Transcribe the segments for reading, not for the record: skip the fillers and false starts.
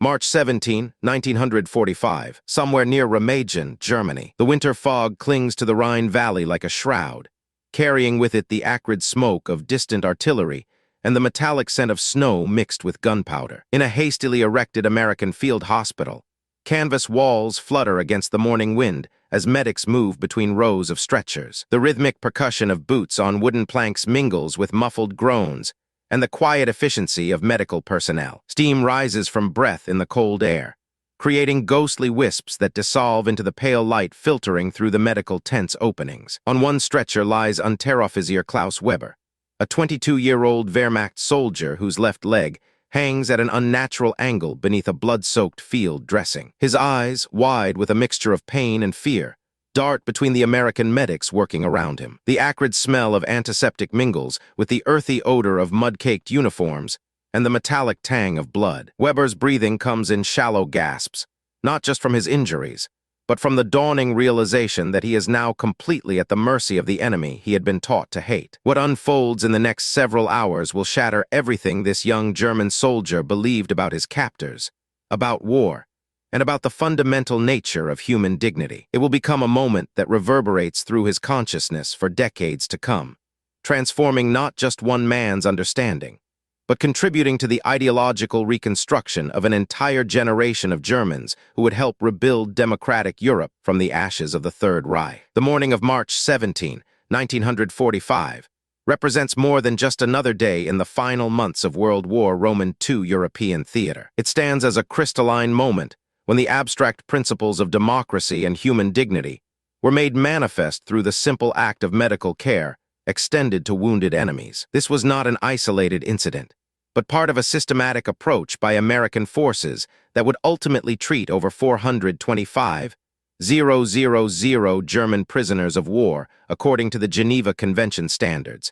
March 17, 1945, somewhere near Remagen, Germany. The winter fog clings to the Rhine Valley like a shroud, carrying with it the acrid smoke of distant artillery and the metallic scent of snow mixed with gunpowder. In a hastily erected American field hospital, canvas walls flutter against the morning wind as medics move between rows of stretchers. The rhythmic percussion of boots on wooden planks mingles with muffled groans and the quiet efficiency of medical personnel. Steam rises from breath in the cold air, creating ghostly wisps that dissolve into the pale light filtering through the medical tent's openings. On one stretcher lies Unteroffizier Klaus Weber, a 22-year-old Wehrmacht soldier whose left leg hangs at an unnatural angle beneath a blood-soaked field dressing. His eyes, wide with a mixture of pain and fear, dart between the American medics working around him. The acrid smell of antiseptic mingles with the earthy odor of mud-caked uniforms and the metallic tang of blood. Weber's breathing comes in shallow gasps, not just from his injuries, but from the dawning realization that he is now completely at the mercy of the enemy he had been taught to hate. What unfolds in the next several hours will shatter everything this young German soldier believed about his captors, about war, and about the fundamental nature of human dignity. It will become a moment that reverberates through his consciousness for decades to come, transforming not just one man's understanding, but contributing to the ideological reconstruction of an entire generation of Germans who would help rebuild democratic Europe from the ashes of the Third Reich. The morning of March 17, 1945, represents more than just another day in the final months of World War II European theater. It stands as a crystalline moment when the abstract principles of democracy and human dignity were made manifest through the simple act of medical care extended to wounded enemies. This was not an isolated incident, but part of a systematic approach by American forces that would ultimately treat over 425,000 German prisoners of war according to the Geneva Convention standards,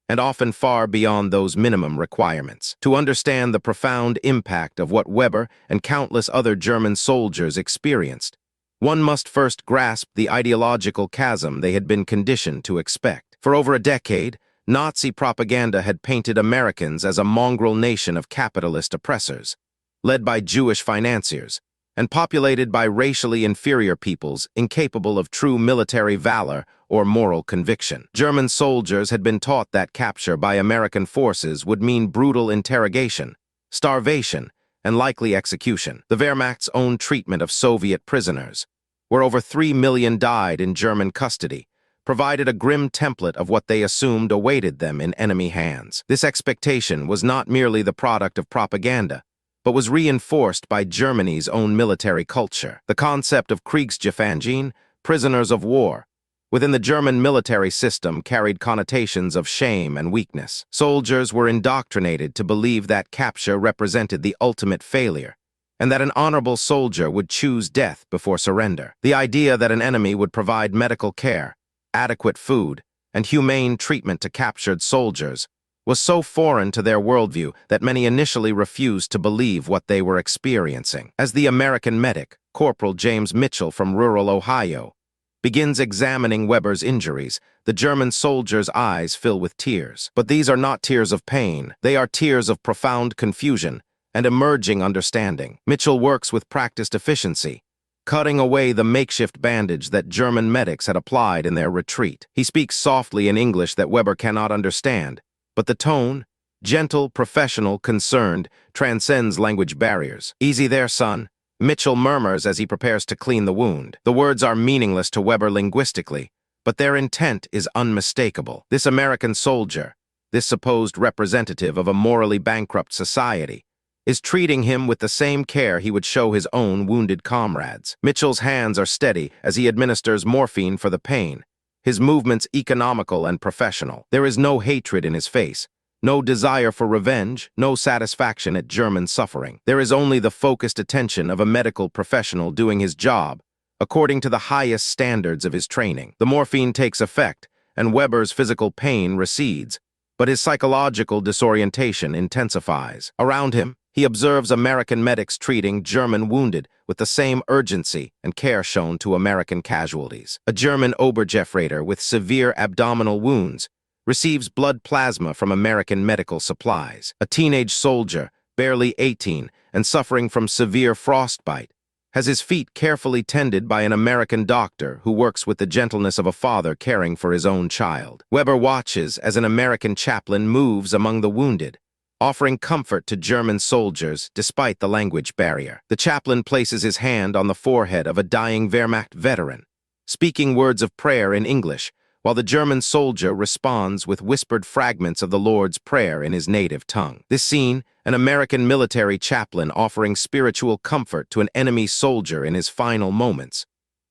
and often far beyond those minimum requirements. To understand the profound impact of what Weber and countless other German soldiers experienced, one must first grasp the ideological chasm they had been conditioned to expect. For over a decade, Nazi propaganda had painted Americans as a mongrel nation of capitalist oppressors, led by Jewish financiers, and populated by racially inferior peoples incapable of true military valor or moral conviction. German soldiers had been taught that capture by American forces would mean brutal interrogation, starvation, and likely execution. The Wehrmacht's own treatment of Soviet prisoners, where over 3 million died in German custody, provided a grim template of what they assumed awaited them in enemy hands. This expectation was not merely the product of propaganda, but was reinforced by Germany's own military culture. The concept of Kriegsgefangene, prisoners of war, within the German military system carried connotations of shame and weakness. Soldiers were indoctrinated to believe that capture represented the ultimate failure, and that an honorable soldier would choose death before surrender. The idea that an enemy would provide medical care, adequate food, and humane treatment to captured soldiers was so foreign to their worldview that many initially refused to believe what they were experiencing. As the American medic, Corporal James Mitchell from rural Ohio, begins examining Weber's injuries, the German soldier's eyes fill with tears. But these are not tears of pain. They are tears of profound confusion and emerging understanding. Mitchell works with practiced efficiency, cutting away the makeshift bandage that German medics had applied in their retreat. He speaks softly in English that Weber cannot understand, but the tone, gentle, professional, concerned, transcends language barriers. "Easy there, son," Mitchell murmurs as he prepares to clean the wound. The words are meaningless to Weber linguistically, but their intent is unmistakable. This American soldier, this supposed representative of a morally bankrupt society, is treating him with the same care he would show his own wounded comrades. Mitchell's hands are steady as he administers morphine for the pain, his movements economical and professional. There is no hatred in his face, no desire for revenge, no satisfaction at German suffering. There is only the focused attention of a medical professional doing his job according to the highest standards of his training. The morphine takes effect, and Weber's physical pain recedes, but his psychological disorientation intensifies. Around him, he observes American medics treating German wounded with the same urgency and care shown to American casualties. A German Obergefreiter with severe abdominal wounds receives blood plasma from American medical supplies. A teenage soldier, barely 18, and suffering from severe frostbite, has his feet carefully tended by an American doctor who works with the gentleness of a father caring for his own child. Weber watches as an American chaplain moves among the wounded, offering comfort to German soldiers despite the language barrier. The chaplain places his hand on the forehead of a dying Wehrmacht veteran, speaking words of prayer in English, while the German soldier responds with whispered fragments of the Lord's Prayer in his native tongue. This scene, an American military chaplain offering spiritual comfort to an enemy soldier in his final moments,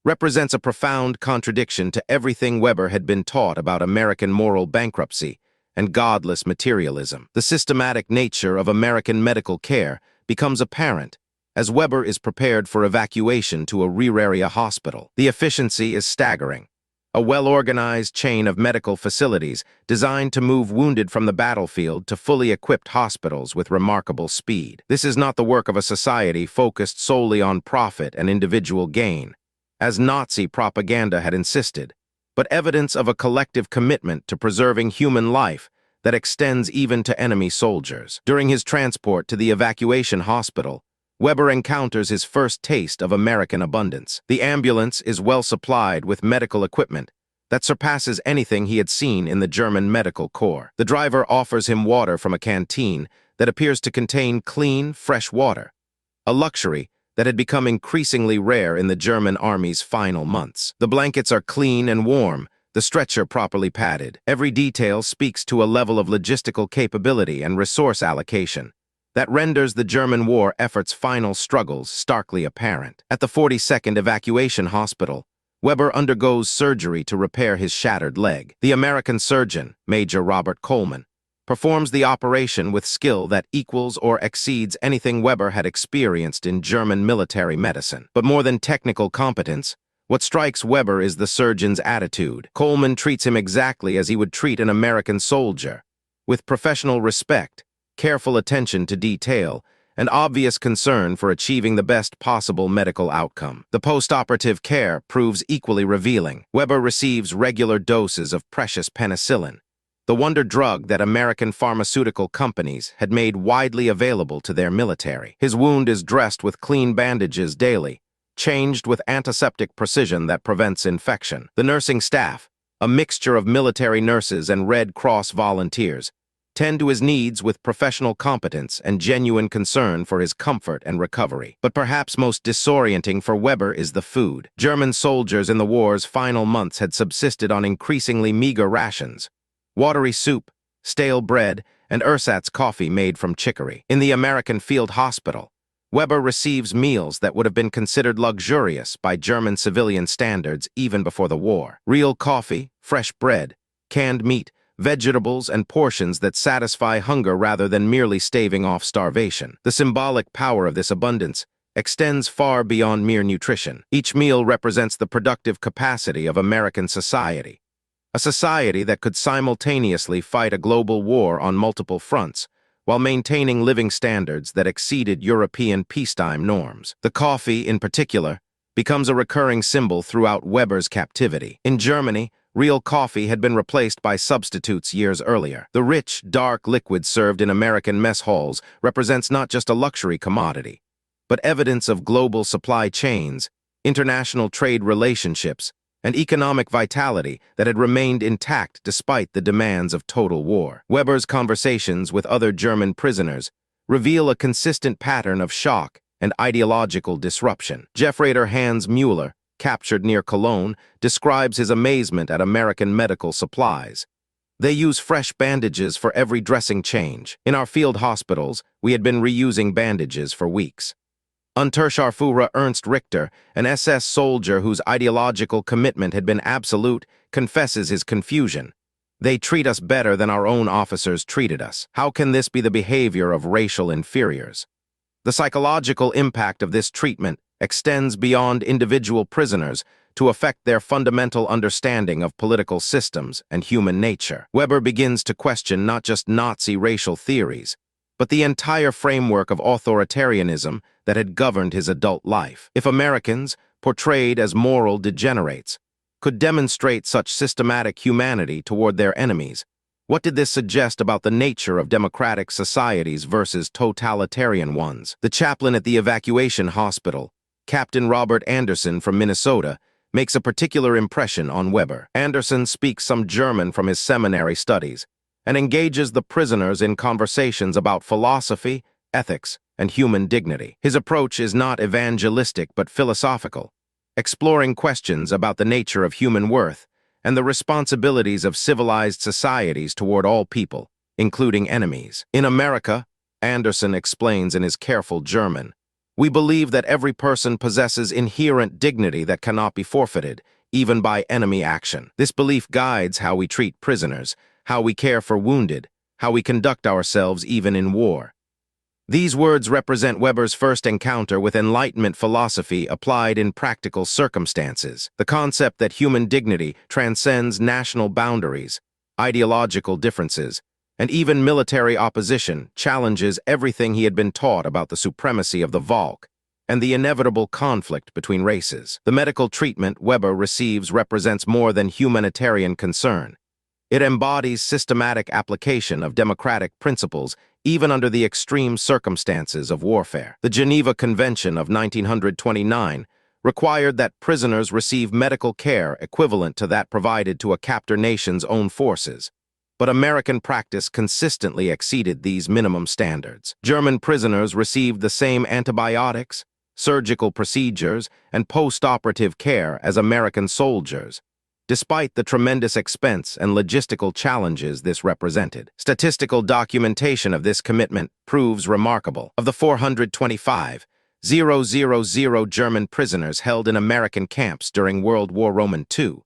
represents a profound contradiction to everything Weber had been taught about American moral bankruptcy and godless materialism. The systematic nature of American medical care becomes apparent as Weber is prepared for evacuation to a rear area hospital. The efficiency is staggering. A well-organized chain of medical facilities designed to move wounded from the battlefield to fully equipped hospitals with remarkable speed. This is not the work of a society focused solely on profit and individual gain, as Nazi propaganda had insisted, but evidence of a collective commitment to preserving human life that extends even to enemy soldiers. During his transport to the evacuation hospital, Weber encounters his first taste of American abundance. The ambulance is well supplied with medical equipment that surpasses anything he had seen in the German medical corps. The driver offers him water from a canteen that appears to contain clean, fresh water, a luxury that had become increasingly rare in the German army's final months. The blankets are clean and warm, the stretcher properly padded. Every detail speaks to a level of logistical capability and resource allocation that renders the German war effort's final struggles starkly apparent. At the 42nd Evacuation Hospital, Weber undergoes surgery to repair his shattered leg. The American surgeon, Major Robert Coleman, performs the operation with skill that equals or exceeds anything Weber had experienced in German military medicine. But more than technical competence, what strikes Weber is the surgeon's attitude. Coleman treats him exactly as he would treat an American soldier, with professional respect, careful attention to detail, and obvious concern for achieving the best possible medical outcome. The post-operative care proves equally revealing. Weber receives regular doses of precious penicillin, the wonder drug that American pharmaceutical companies had made widely available to their military. His wound is dressed with clean bandages daily, changed with antiseptic precision that prevents infection. The nursing staff, a mixture of military nurses and Red Cross volunteers, tend to his needs with professional competence and genuine concern for his comfort and recovery. But perhaps most disorienting for Weber is the food. German soldiers in the war's final months had subsisted on increasingly meager rations: watery soup, stale bread, and ersatz coffee made from chicory. In the American field hospital, Weber receives meals that would have been considered luxurious by German civilian standards even before the war. Real coffee, fresh bread, canned meat, vegetables, and portions that satisfy hunger rather than merely staving off starvation. The symbolic power of this abundance extends far beyond mere nutrition. Each meal represents the productive capacity of American society, a society that could simultaneously fight a global war on multiple fronts while maintaining living standards that exceeded European peacetime norms. The coffee, in particular, becomes a recurring symbol throughout Weber's captivity. In Germany, real coffee had been replaced by substitutes years earlier. The rich, dark liquid served in American mess halls represents not just a luxury commodity, but evidence of global supply chains, international trade relationships, and economic vitality that had remained intact despite the demands of total war. Weber's conversations with other German prisoners reveal a consistent pattern of shock and ideological disruption. Jeffrader Hans Mueller, captured near Cologne, describes his amazement at American medical supplies. They use fresh bandages for every dressing change. In our field hospitals, we had been reusing bandages for weeks. Unterscharführer Ernst Richter, an SS soldier whose ideological commitment had been absolute, confesses his confusion. They treat us better than our own officers treated us. How can this be the behavior of racial inferiors? The psychological impact of this treatment extends beyond individual prisoners to affect their fundamental understanding of political systems and human nature. Weber begins to question not just Nazi racial theories, but the entire framework of authoritarianism that had governed his adult life. If Americans, portrayed as moral degenerates, could demonstrate such systematic humanity toward their enemies, What did this suggest about the nature of democratic societies versus totalitarian ones? The chaplain at the evacuation hospital, Captain Robert Anderson from Minnesota, makes a particular impression on Weber. Anderson speaks some German from his seminary studies and engages the prisoners in conversations about philosophy, ethics, and human dignity. His approach is not evangelistic but philosophical, exploring questions about the nature of human worth and the responsibilities of civilized societies toward all people, including enemies. In America, Anderson explains in his careful German, we believe that every person possesses inherent dignity that cannot be forfeited, even by enemy action. This belief guides how we treat prisoners, how we care for wounded, how we conduct ourselves even in war. These words represent Weber's first encounter with Enlightenment philosophy applied in practical circumstances. The concept that human dignity transcends national boundaries, ideological differences, and even military opposition challenges everything he had been taught about the supremacy of the Volk and the inevitable conflict between races. The medical treatment Weber receives represents more than humanitarian concern. It embodies systematic application of democratic principles even under the extreme circumstances of warfare. The Geneva Convention of 1929 required that prisoners receive medical care equivalent to that provided to a captor nation's own forces, but American practice consistently exceeded these minimum standards. German prisoners received the same antibiotics, surgical procedures, and post-operative care as American soldiers, despite the tremendous expense and logistical challenges this represented. Statistical documentation of this commitment proves remarkable. Of the 425,000 German prisoners held in American camps during World War II,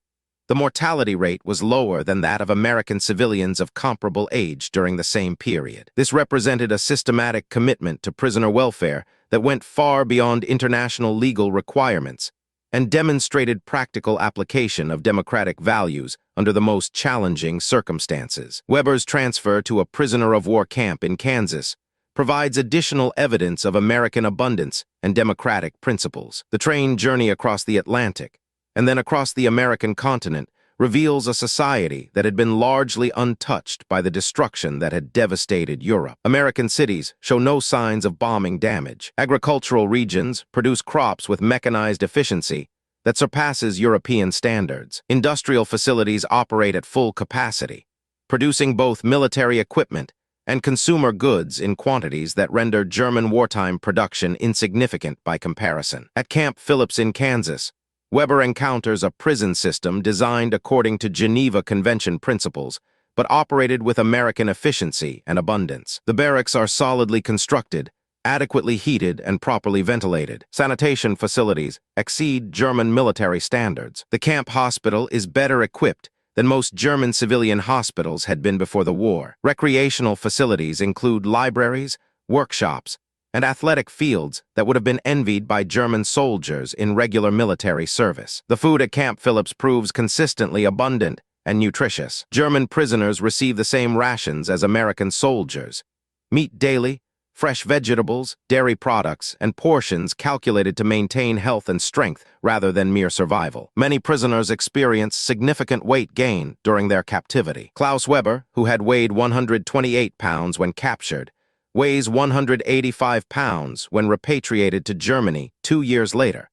the mortality rate was lower than that of American civilians of comparable age during the same period. This represented a systematic commitment to prisoner welfare that went far beyond international legal requirements and demonstrated practical application of democratic values under the most challenging circumstances. Weber's transfer to a prisoner of war camp in Kansas provides additional evidence of American abundance and democratic principles. The train journey across the Atlantic and then across the American continent reveals a society that had been largely untouched by the destruction that had devastated Europe. American cities show no signs of bombing damage. Agricultural regions produce crops with mechanized efficiency that surpasses European standards. Industrial facilities operate at full capacity, producing both military equipment and consumer goods in quantities that render German wartime production insignificant by comparison. At Camp Phillips in Kansas, Weber encounters a prison system designed according to Geneva Convention principles, but operated with American efficiency and abundance. The barracks are solidly constructed, adequately heated and properly ventilated. Sanitation facilities exceed German military standards. The camp hospital is better equipped than most German civilian hospitals had been before the war. Recreational facilities include libraries, workshops, and athletic fields that would have been envied by German soldiers in regular military service. The food at Camp Phillips proves consistently abundant and nutritious. German prisoners receive the same rations as American soldiers: meat daily, fresh vegetables, dairy products, and portions calculated to maintain health and strength rather than mere survival. Many prisoners experience significant weight gain during their captivity. Klaus Weber, who had weighed 128 pounds when captured, weighs 185 pounds when repatriated to Germany 2 years later,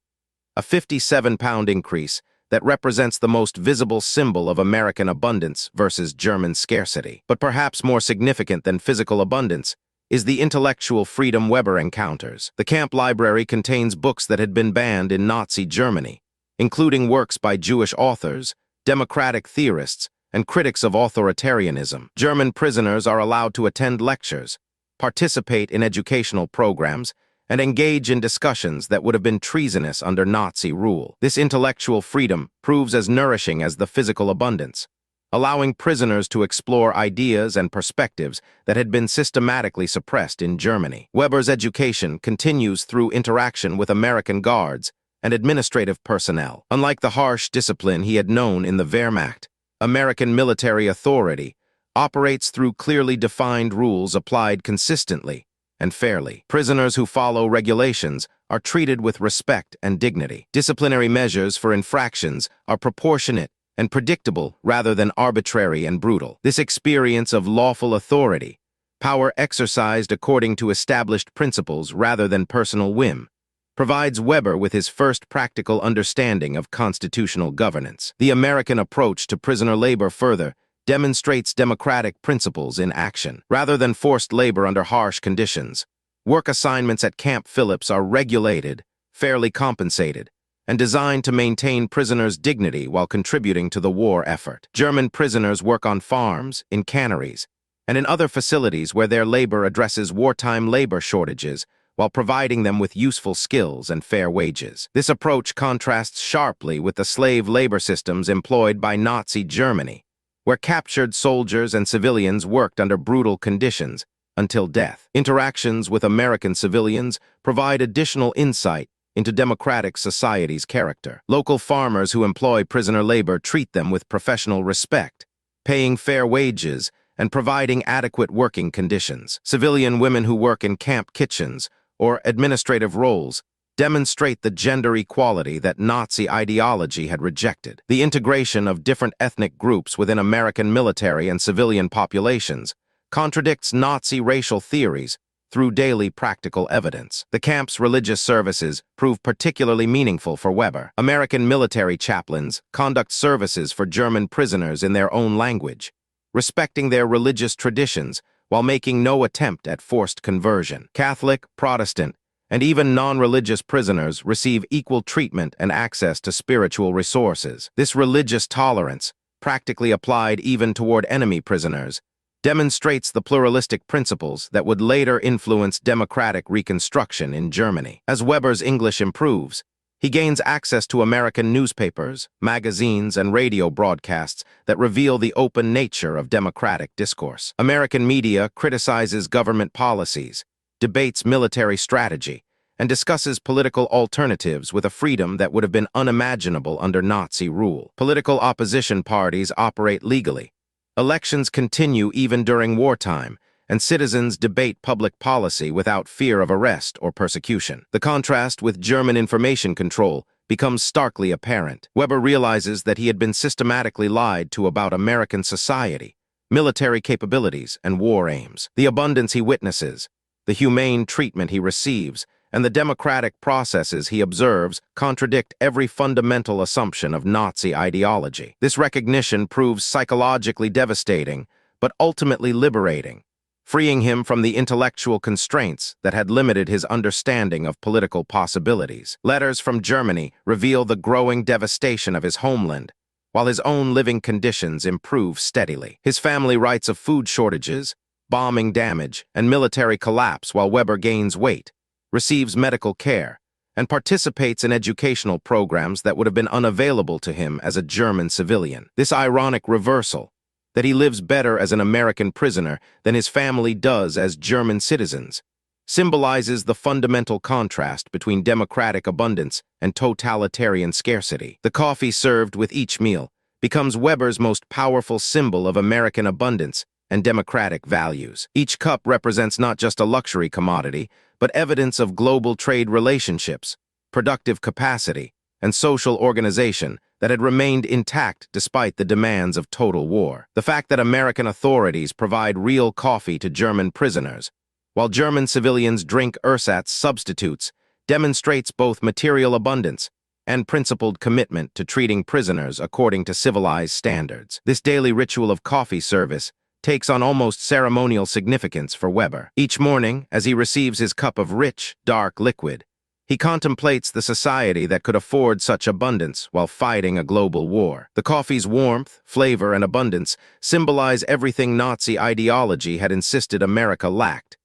a 57-pound increase that represents the most visible symbol of American abundance versus German scarcity. But perhaps more significant than physical abundance is the intellectual freedom Weber encounters. The camp library contains books that had been banned in Nazi Germany, including works by Jewish authors, democratic theorists, and critics of authoritarianism. German prisoners are allowed to attend lectures, participate in educational programs, and engage in discussions that would have been treasonous under Nazi rule. This intellectual freedom proves as nourishing as the physical abundance, allowing prisoners to explore ideas and perspectives that had been systematically suppressed in Germany. Weber's education continues through interaction with American guards and administrative personnel. Unlike the harsh discipline he had known in the Wehrmacht, American military authority operates through clearly defined rules applied consistently and fairly. Prisoners who follow regulations are treated with respect and dignity. Disciplinary measures for infractions are proportionate and predictable rather than arbitrary and brutal. This experience of lawful authority, power exercised according to established principles rather than personal whim, provides Weber with his first practical understanding of constitutional governance. The American approach to prisoner labor further demonstrates democratic principles in action. Rather than forced labor under harsh conditions, work assignments at Camp Phillips are regulated, fairly compensated, and designed to maintain prisoners' dignity while contributing to the war effort. German prisoners work on farms, in canneries, and in other facilities where their labor addresses wartime labor shortages while providing them with useful skills and fair wages. This approach contrasts sharply with the slave labor systems employed by Nazi Germany, where captured soldiers and civilians worked under brutal conditions until death. Interactions with American civilians provide additional insight into democratic society's character. Local farmers who employ prisoner labor treat them with professional respect, paying fair wages and providing adequate working conditions. Civilian women who work in camp kitchens or administrative roles demonstrate the gender equality that Nazi ideology had rejected. The integration of different ethnic groups within American military and civilian populations contradicts Nazi racial theories through daily practical evidence. The camp's religious services prove particularly meaningful for Weber. American military chaplains conduct services for German prisoners in their own language, respecting their religious traditions while making no attempt at forced conversion. Catholic, Protestant, and even non-religious prisoners receive equal treatment and access to spiritual resources. This religious tolerance, practically applied even toward enemy prisoners, demonstrates the pluralistic principles that would later influence democratic reconstruction in Germany. As Weber's English improves, he gains access to American newspapers, magazines, and radio broadcasts that reveal the open nature of democratic discourse. American media criticizes government policies, debates military strategy, and discusses political alternatives with a freedom that would have been unimaginable under Nazi rule. Political opposition parties operate legally. Elections continue even during wartime, and citizens debate public policy without fear of arrest or persecution. The contrast with German information control becomes starkly apparent. Weber realizes that he had been systematically lied to about American society, military capabilities, and war aims. The abundance he witnesses, the humane treatment he receives, and the democratic processes he observes contradict every fundamental assumption of Nazi ideology. This recognition proves psychologically devastating, but ultimately liberating, freeing him from the intellectual constraints that had limited his understanding of political possibilities. Letters from Germany reveal the growing devastation of his homeland, while his own living conditions improve steadily. His family writes of food shortages, bombing damage, and military collapse while Weber gains weight, receives medical care, and participates in educational programs that would have been unavailable to him as a German civilian. This ironic reversal, that he lives better as an American prisoner than his family does as German citizens, symbolizes the fundamental contrast between democratic abundance and totalitarian scarcity. The coffee served with each meal becomes Weber's most powerful symbol of American abundance and democratic values. Each cup represents not just a luxury commodity, but evidence of global trade relationships, productive capacity, and social organization that had remained intact despite the demands of total war. The fact that American authorities provide real coffee to German prisoners, while German civilians drink ersatz substitutes, demonstrates both material abundance and principled commitment to treating prisoners according to civilized standards. This daily ritual of coffee service takes on almost ceremonial significance for Weber. Each morning, as he receives his cup of rich, dark liquid, he contemplates the society that could afford such abundance while fighting a global war. The coffee's warmth, flavor, and abundance symbolize everything Nazi ideology had insisted America lacked: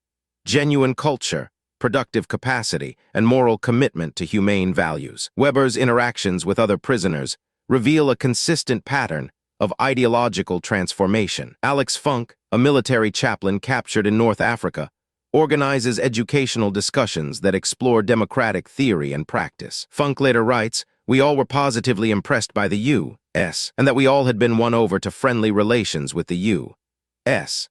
genuine culture, productive capacity, and moral commitment to humane values. Weber's interactions with other prisoners reveal a consistent pattern of ideological transformation. Alex Funk, a military chaplain captured in North Africa, organizes educational discussions that explore democratic theory and practice. Funk later writes, "We all were positively impressed by the U.S., and that we all had been won over to friendly relations with the U.S.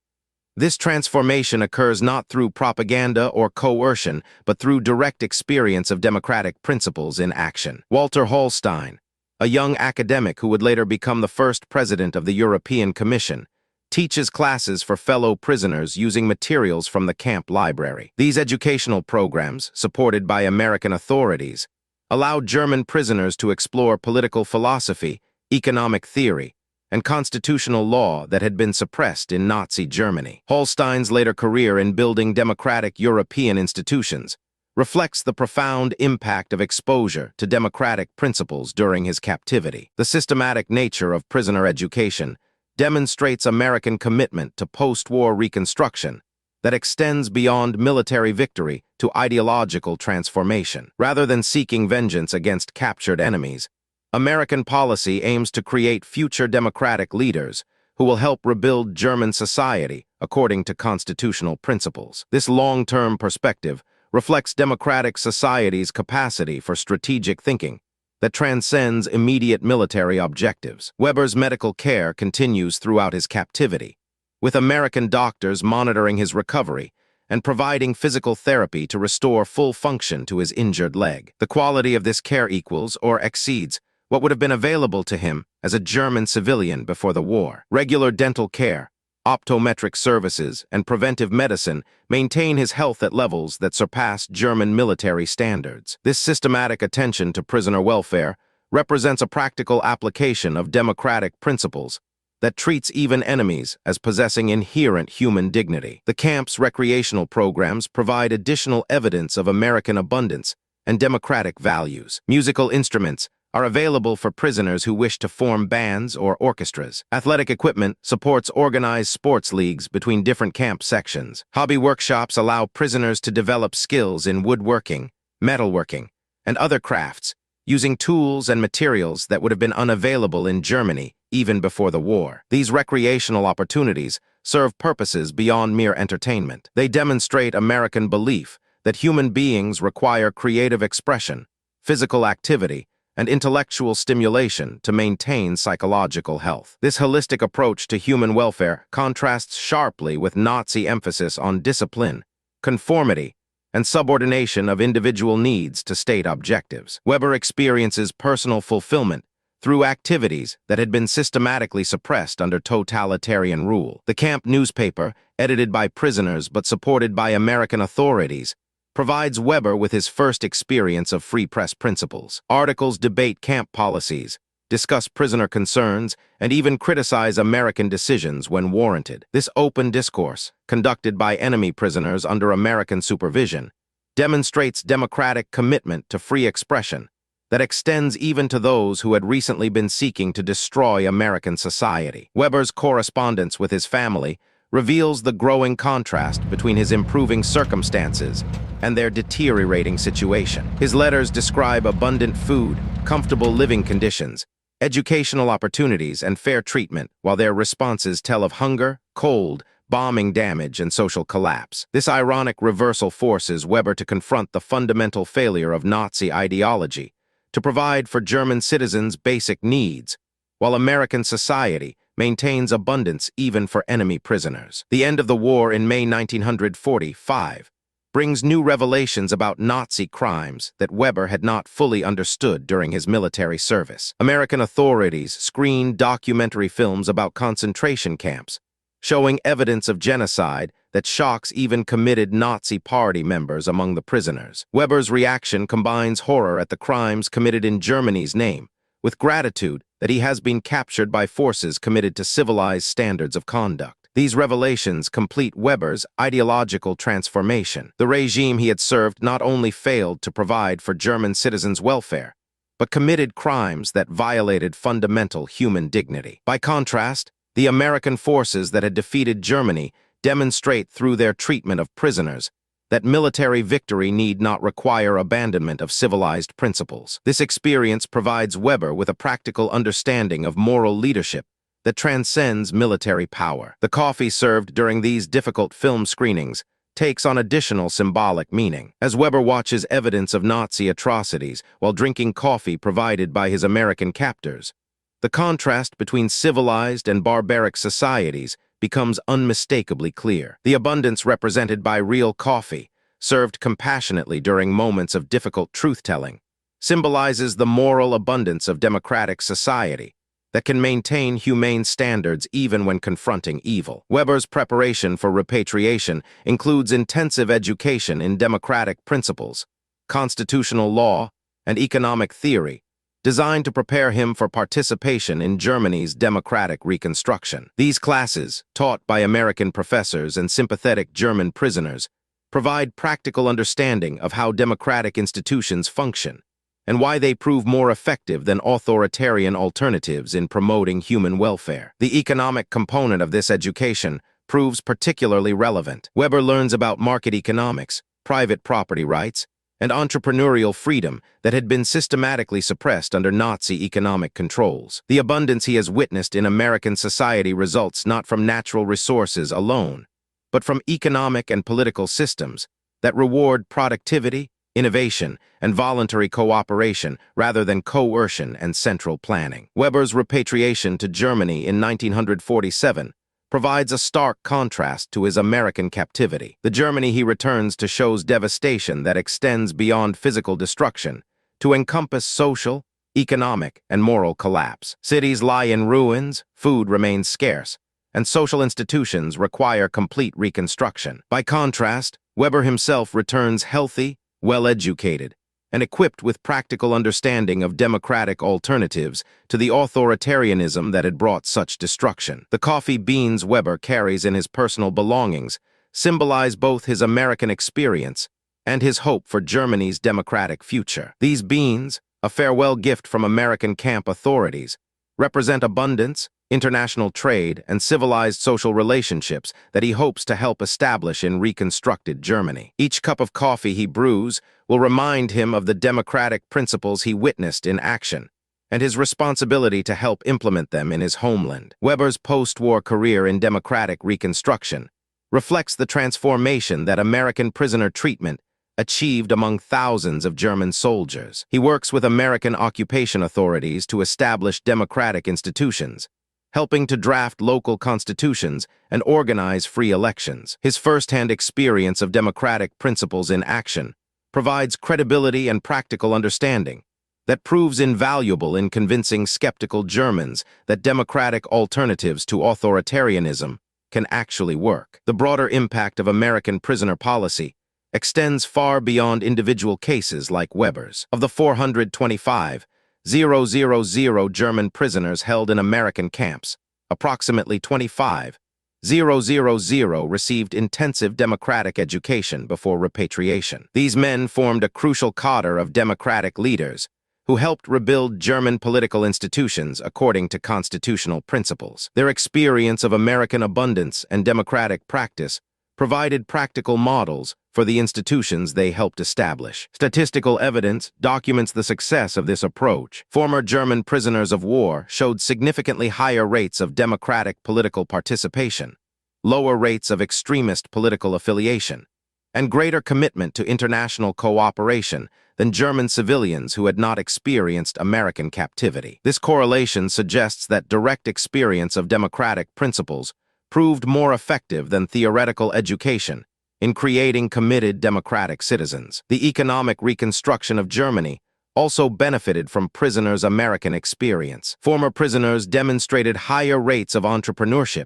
This transformation occurs not through propaganda or coercion, but through direct experience of democratic principles in action." Walter Hallstein, a young academic who would later become the first president of the European Commission, teaches classes for fellow prisoners using materials from the camp library. These educational programs, supported by American authorities, allowed German prisoners to explore political philosophy, economic theory, and constitutional law that had been suppressed in Nazi Germany. Hallstein's later career in building democratic European institutions reflects the profound impact of exposure to democratic principles during his captivity. The systematic nature of prisoner education demonstrates American commitment to post-war reconstruction that extends beyond military victory to ideological transformation. Rather than seeking vengeance against captured enemies, American policy aims to create future democratic leaders who will help rebuild German society according to constitutional principles. This long-term perspective reflects democratic society's capacity for strategic thinking that transcends immediate military objectives. Weber's medical care continues throughout his captivity, with American doctors monitoring his recovery and providing physical therapy to restore full function to his injured leg. The quality of this care equals or exceeds what would have been available to him as a German civilian before the war. Regular dental care, optometric services, and preventive medicine maintain his health at levels that surpass German military standards. This systematic attention to prisoner welfare represents a practical application of democratic principles that treats even enemies as possessing inherent human dignity. The camp's recreational programs provide additional evidence of American abundance and democratic values. Musical instruments are available for prisoners who wish to form bands or orchestras. Athletic equipment supports organized sports leagues between different camp sections. Hobby workshops allow prisoners to develop skills in woodworking, metalworking, and other crafts, using tools and materials that would have been unavailable in Germany even before the war. These recreational opportunities serve purposes beyond mere entertainment. They demonstrate American belief that human beings require creative expression, physical activity, and intellectual stimulation to maintain psychological health. This holistic approach to human welfare contrasts sharply with Nazi emphasis on discipline, conformity, and subordination of individual needs to state objectives. Weber experiences personal fulfillment through activities that had been systematically suppressed under totalitarian rule. The camp newspaper, edited by prisoners but supported by American authorities, provides Weber with his first experience of free press principles. Articles debate camp policies, discuss prisoner concerns, and even criticize American decisions when warranted. This open discourse, conducted by enemy prisoners under American supervision, demonstrates democratic commitment to free expression that extends even to those who had recently been seeking to destroy American society. Weber's correspondence with his family reveals the growing contrast between his improving circumstances and their deteriorating situation. His letters describe abundant food, comfortable living conditions, educational opportunities, and fair treatment, while their responses tell of hunger, cold, bombing damage, and social collapse. This ironic reversal forces Weber to confront the fundamental failure of Nazi ideology to provide for German citizens' basic needs, while American society maintains abundance even for enemy prisoners. The end of the war in May 1945 brings new revelations about Nazi crimes that Weber had not fully understood during his military service. American authorities screened documentary films about concentration camps, showing evidence of genocide that shocks even committed Nazi party members among the prisoners. Weber's reaction combines horror at the crimes committed in Germany's name with gratitude that he has been captured by forces committed to civilized standards of conduct. These revelations complete Weber's ideological transformation. The regime he had served not only failed to provide for German citizens' welfare, but committed crimes that violated fundamental human dignity. By contrast, the American forces that had defeated Germany demonstrate through their treatment of prisoners that military victory need not require abandonment of civilized principles. This experience provides Weber with a practical understanding of moral leadership that transcends military power. The coffee served during these difficult film screenings takes on additional symbolic meaning. As Weber watches evidence of Nazi atrocities while drinking coffee provided by his American captors, the contrast between civilized and barbaric societies becomes unmistakably clear. The abundance represented by real coffee, served compassionately during moments of difficult truth-telling, symbolizes the moral abundance of democratic society that can maintain humane standards even when confronting evil. Weber's preparation for repatriation includes intensive education in democratic principles, constitutional law, and economic theory, designed to prepare him for participation in Germany's democratic reconstruction. These classes, taught by American professors and sympathetic German prisoners, provide practical understanding of how democratic institutions function and why they prove more effective than authoritarian alternatives in promoting human welfare. The economic component of this education proves particularly relevant. Weber learns about market economics, private property rights, and entrepreneurial freedom that had been systematically suppressed under Nazi economic controls. The abundance he has witnessed in American society results not from natural resources alone, but from economic and political systems that reward productivity, innovation, and voluntary cooperation rather than coercion and central planning. Weber's repatriation to Germany in 1947 provides a stark contrast to his American captivity. The Germany he returns to shows devastation that extends beyond physical destruction to encompass social, economic, and moral collapse. Cities lie in ruins, food remains scarce, and social institutions require complete reconstruction. By contrast, Weber himself returns healthy, well-educated, and equipped with practical understanding of democratic alternatives to the authoritarianism that had brought such destruction. The coffee beans Weber carries in his personal belongings symbolize both his American experience and his hope for Germany's democratic future. These beans, a farewell gift from American camp authorities, represent abundance, international trade, and civilized social relationships that he hopes to help establish in reconstructed Germany. Each cup of coffee he brews will remind him of the democratic principles he witnessed in action and his responsibility to help implement them in his homeland. Weber's post-war career in democratic reconstruction reflects the transformation that American prisoner treatment achieved among thousands of German soldiers. He works with American occupation authorities to establish democratic institutions, helping to draft local constitutions and organize free elections. His first-hand experience of democratic principles in action provides credibility and practical understanding that proves invaluable in convincing skeptical Germans that democratic alternatives to authoritarianism can actually work. The broader impact of American prisoner policy extends far beyond individual cases like Weber's. Of the 425,000 German prisoners held in American camps, approximately 25,000 received intensive democratic education before repatriation. These men formed a crucial cadre of democratic leaders who helped rebuild German political institutions according to constitutional principles. Their experience of American abundance and democratic practice provided practical models for the institutions they helped establish. Statistical evidence documents the success of this approach. Former German prisoners of war showed significantly higher rates of democratic political participation, lower rates of extremist political affiliation, and greater commitment to international cooperation than German civilians who had not experienced American captivity. This correlation suggests that direct experience of democratic principles proved more effective than theoretical education in creating committed democratic citizens. The economic reconstruction of Germany also benefited from prisoners' American experience. Former prisoners demonstrated higher rates of entrepreneurship,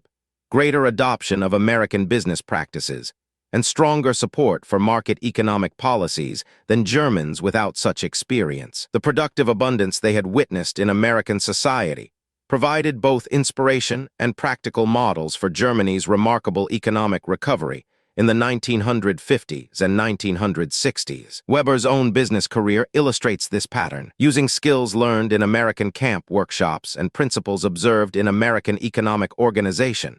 greater adoption of American business practices, and stronger support for market economic policies than Germans without such experience. The productive abundance they had witnessed in American society provided both inspiration and practical models for Germany's remarkable economic recovery in the 1950s and 1960s. Weber's own business career illustrates this pattern. Using skills learned in American camp workshops and principles observed in American economic organization,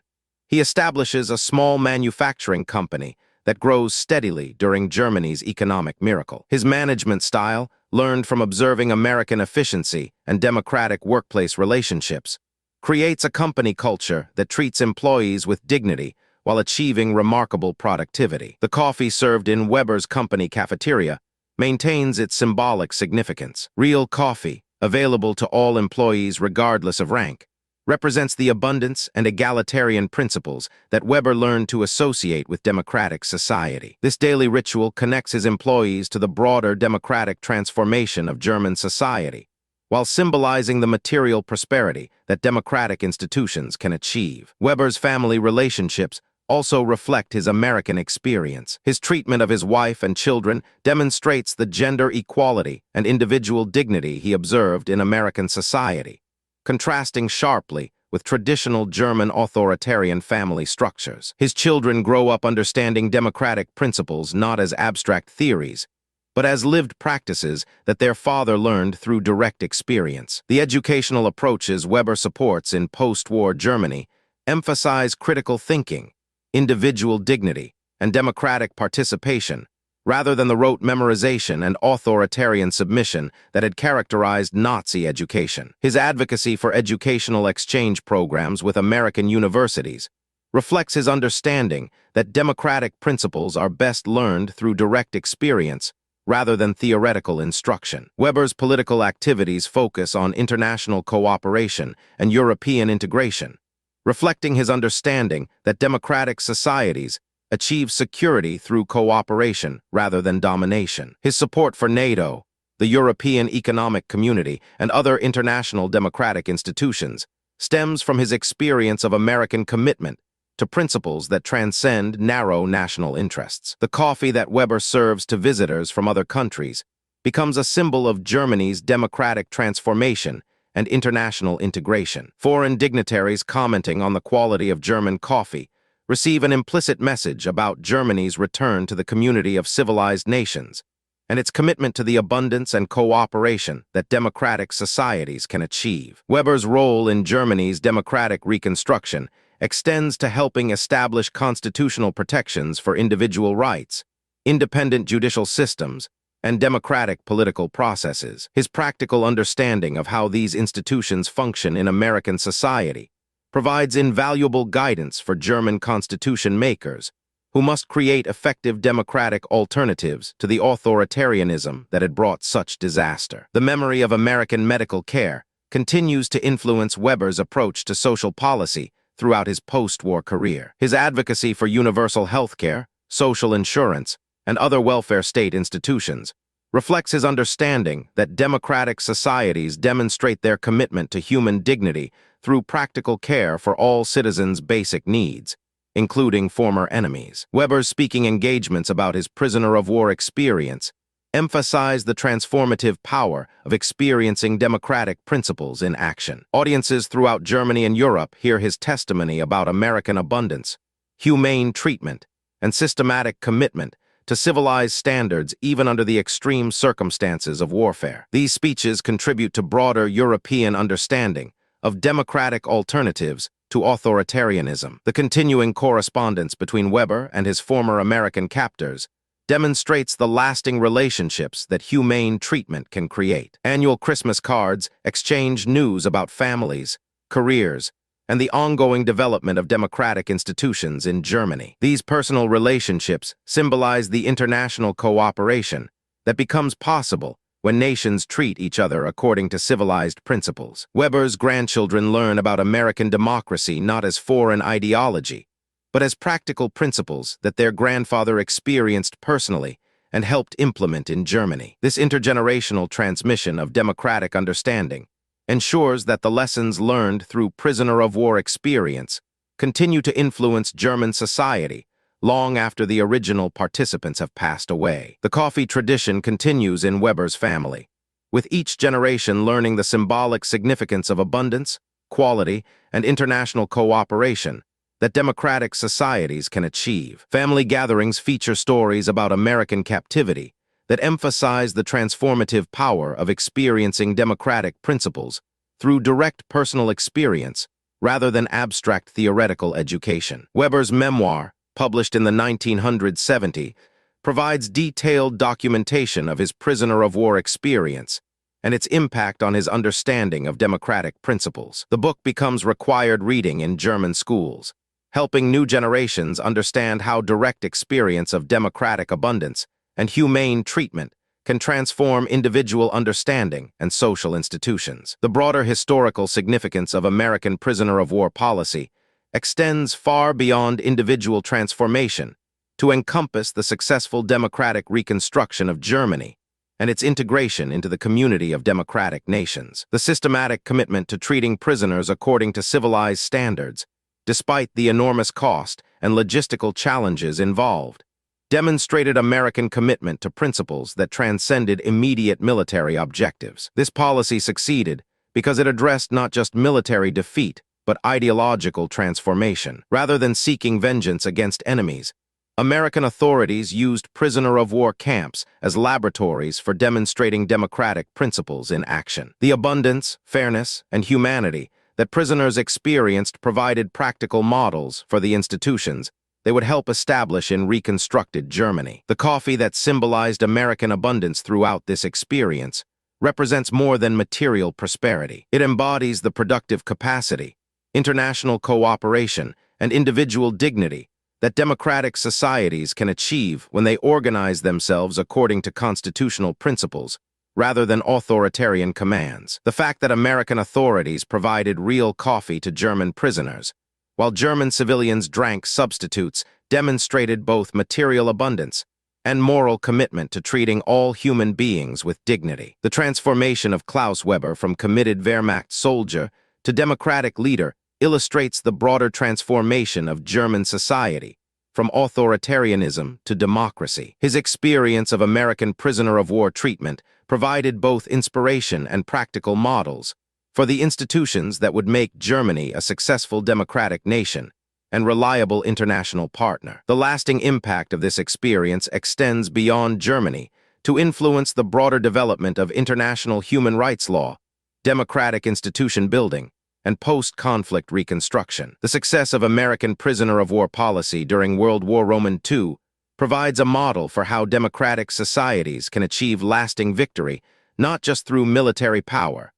he establishes a small manufacturing company that grows steadily during Germany's economic miracle. His management style, learned from observing American efficiency and democratic workplace relationships, creates a company culture that treats employees with dignity while achieving remarkable productivity. The coffee served in Weber's company cafeteria maintains its symbolic significance. Real coffee, available to all employees regardless of rank, represents the abundance and egalitarian principles that Weber learned to associate with democratic society. This daily ritual connects his employees to the broader democratic transformation of German society, while symbolizing the material prosperity that democratic institutions can achieve. Weber's family relationships also reflect his American experience. His treatment of his wife and children demonstrates the gender equality and individual dignity he observed in American society, contrasting sharply with traditional German authoritarian family structures. His children grow up understanding democratic principles not as abstract theories, but as lived practices that their father learned through direct experience. The educational approaches Weber supports in post-war Germany emphasize critical thinking, individual dignity, and democratic participation, rather than the rote memorization and authoritarian submission that had characterized Nazi education. His advocacy for educational exchange programs with American universities reflects his understanding that democratic principles are best learned through direct experience rather than theoretical instruction. Weber's political activities focus on international cooperation and European integration, reflecting his understanding that democratic societies achieve security through cooperation rather than domination. His support for NATO, the European Economic Community, and other international democratic institutions stems from his experience of American commitment to principles that transcend narrow national interests. The coffee that Weber serves to visitors from other countries becomes a symbol of Germany's democratic transformation and international integration. Foreign dignitaries commenting on the quality of German coffee receive an implicit message about Germany's return to the community of civilized nations and its commitment to the abundance and cooperation that democratic societies can achieve. Weber's role in Germany's democratic reconstruction extends to helping establish constitutional protections for individual rights, independent judicial systems, and democratic political processes. His practical understanding of how these institutions function in American society provides invaluable guidance for German constitution makers, who must create effective democratic alternatives to the authoritarianism that had brought such disaster. The memory of American medical care continues to influence Weber's approach to social policy throughout his post-war career. His advocacy for universal health care, social insurance, and other welfare state institutions reflects his understanding that democratic societies demonstrate their commitment to human dignity through practical care for all citizens' basic needs, including former enemies. Weber's speaking engagements about his prisoner of war experience emphasize the transformative power of experiencing democratic principles in action. Audiences throughout Germany and Europe hear his testimony about American abundance, humane treatment, and systematic commitment to civilized standards even under the extreme circumstances of warfare. These speeches contribute to broader European understanding of democratic alternatives to authoritarianism. The continuing correspondence between Weber and his former American captors demonstrates the lasting relationships that humane treatment can create. Annual Christmas cards exchange news about families, careers, and the ongoing development of democratic institutions in Germany. These personal relationships symbolize the international cooperation that becomes possible when nations treat each other according to civilized principles. Weber's grandchildren learn about American democracy not as foreign ideology, but as practical principles that their grandfather experienced personally and helped implement in Germany. This intergenerational transmission of democratic understanding ensures that the lessons learned through prisoner of war experience continue to influence German society long after the original participants have passed away. The coffee tradition continues in Weber's family, with each generation learning the symbolic significance of abundance, quality, and international cooperation that democratic societies can achieve. Family gatherings feature stories about American captivity that emphasize the transformative power of experiencing democratic principles through direct personal experience rather than abstract theoretical education. Weber's memoir, published in the 1970s, provides detailed documentation of his prisoner of war experience and its impact on his understanding of democratic principles. The book becomes required reading in German schools, helping new generations understand how direct experience of democratic abundance and humane treatment can transform individual understanding and social institutions. The broader historical significance of American prisoner of war policy extends far beyond individual transformation to encompass the successful democratic reconstruction of Germany and its integration into the community of democratic nations. The systematic commitment to treating prisoners according to civilized standards, despite the enormous cost and logistical challenges involved, demonstrated American commitment to principles that transcended immediate military objectives. This policy succeeded because it addressed not just military defeat, but ideological transformation. Rather than seeking vengeance against enemies, American authorities used prisoner-of-war camps as laboratories for demonstrating democratic principles in action. The abundance, fairness, and humanity that prisoners experienced provided practical models for the institutions they would help establish in reconstructed Germany. The coffee that symbolized American abundance throughout this experience represents more than material prosperity. It embodies the productive capacity, international cooperation, and individual dignity that democratic societies can achieve when they organize themselves according to constitutional principles rather than authoritarian commands. The fact that American authorities provided real coffee to German prisoners, while German civilians drank substitutes, demonstrated both material abundance and moral commitment to treating all human beings with dignity. The transformation of Klaus Weber from committed Wehrmacht soldier to democratic leader illustrates the broader transformation of German society, from authoritarianism to democracy. His experience of American prisoner-of-war treatment provided both inspiration and practical models for the institutions that would make Germany a successful democratic nation and reliable international partner. The lasting impact of this experience extends beyond Germany to influence the broader development of international human rights law, democratic institution building, and post-conflict reconstruction. The success of American prisoner-of-war policy during World War II provides a model for how democratic societies can achieve lasting victory, not just through military power,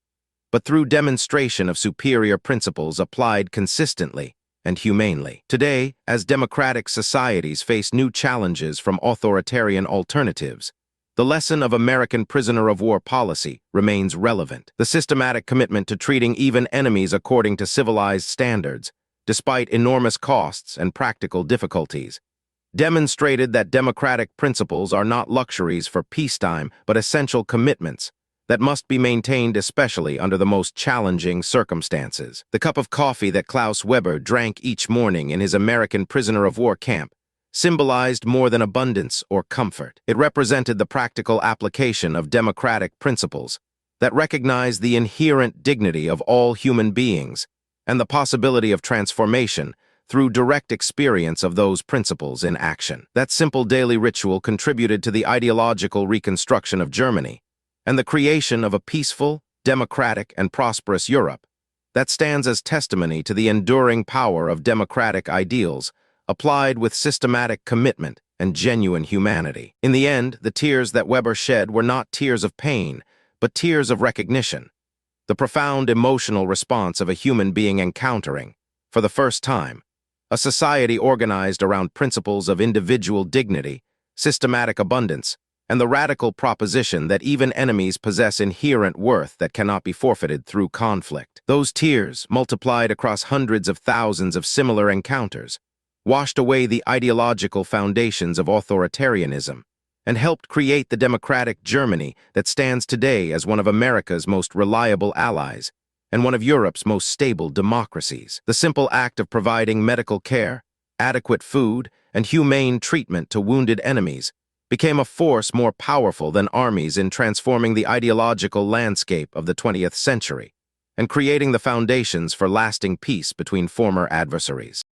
but through demonstration of superior principles applied consistently and humanely. Today, as democratic societies face new challenges from authoritarian alternatives, the lesson of American prisoner-of-war policy remains relevant. The systematic commitment to treating even enemies according to civilized standards, despite enormous costs and practical difficulties, demonstrated that democratic principles are not luxuries for peacetime, but essential commitments that must be maintained especially under the most challenging circumstances. The cup of coffee that Klaus Weber drank each morning in his American prisoner-of-war camp symbolized more than abundance or comfort. It represented the practical application of democratic principles that recognize the inherent dignity of all human beings and the possibility of transformation through direct experience of those principles in action. That simple daily ritual contributed to the ideological reconstruction of Germany and the creation of a peaceful, democratic, and prosperous Europe that stands as testimony to the enduring power of democratic ideals applied with systematic commitment and genuine humanity. In the end, the tears that Weber shed were not tears of pain, but tears of recognition, the profound emotional response of a human being encountering, for the first time, a society organized around principles of individual dignity, systematic abundance, and the radical proposition that even enemies possess inherent worth that cannot be forfeited through conflict. Those tears, multiplied across hundreds of thousands of similar encounters, washed away the ideological foundations of authoritarianism and helped create the democratic Germany that stands today as one of America's most reliable allies and one of Europe's most stable democracies. The simple act of providing medical care, adequate food, and humane treatment to wounded enemies became a force more powerful than armies in transforming the ideological landscape of the 20th century and creating the foundations for lasting peace between former adversaries.